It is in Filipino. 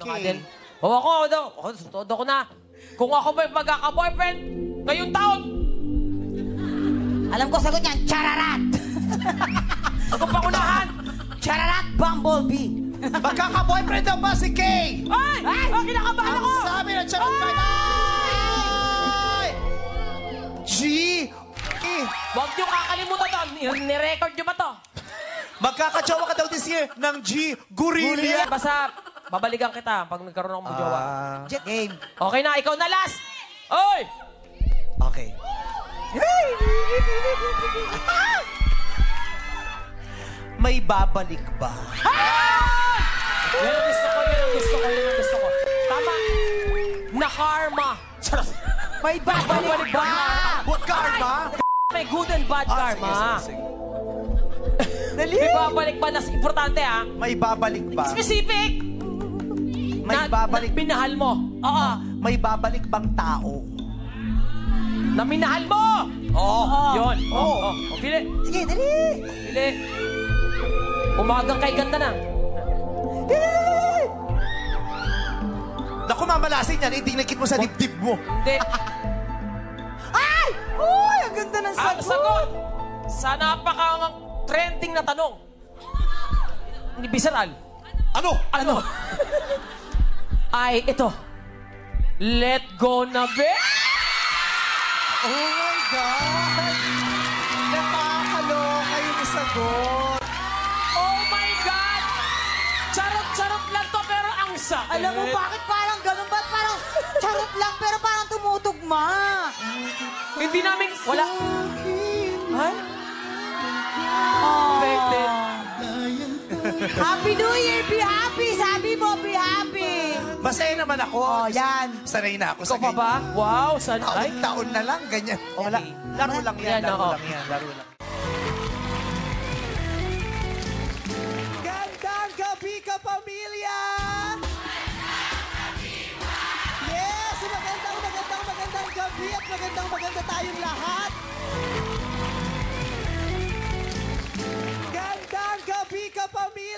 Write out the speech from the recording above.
Adel. O ako daw. Todo ko na. Kung ako may magkaka-boyfriend ngayong taon. Alam ko sagot niyan, chararat! Ako pangunahan. Chararat Bumblebee! Magkaka-boyfriend daw ba si Kay? Ay! Ay! Kinakabahan Ang ako! sabi ng charot card ay... G! Huwag niyo kakalimutan to. Nirecord niyo ba to? Magkakajowa ka daw this year ng G. Gorilla. Basta babalikan kita pag nagkaroon akong jowa. Jet game. Okay na, ikaw na last! Oy! Okay. May babalik ba? Yan ang gusto ko, yan ang gusto ko, yan ang gusto ko. Tama. Na karma. Charot. May babalik ba? What karma? May good and bad karma. Sige. Dali! May babalik ba na importante ha? May babalik ba? Specific! May babalik. Na pinahal mo. Oo. May babalik bang tao? Na minahal mo! Oo. Yun. Oo. Pili. Sige, dali! Pili. Umagang kay ganda na. Naku, mamalasin yan. Itinakit mo sa dibdib mo. Hindi. Ay! Uy, ang ganda ng Ang sagot! sagot sa napaka-trending na tanong ni Bisaral. Ano? Ano? Ay, ito. Let go na, be? Oh my God! Nakakaloka yung sagot. Oh my God! Charot-charot lang to, pero ang sakit. Alam mo, bakit parang ganun? Ba't parang charot lang, pero parang tumutugma? Hindi namin, wala. Ay? Oh. Happy New Year! Be happy! Sabi mo, be happy! Masaya naman ako. Oh, yan. Sanay na ako Ikaw sa pa ba? Wow, san... Ay, Taon na lang, ganyan. Oh, wala. Laro lang yan, Yan, laro oo. lang yan, laro lang. Gandang gabi ka, pamilya! Yes! Magandang gabi at maganda tayong lahat! Gandang gabi ka, pamilya!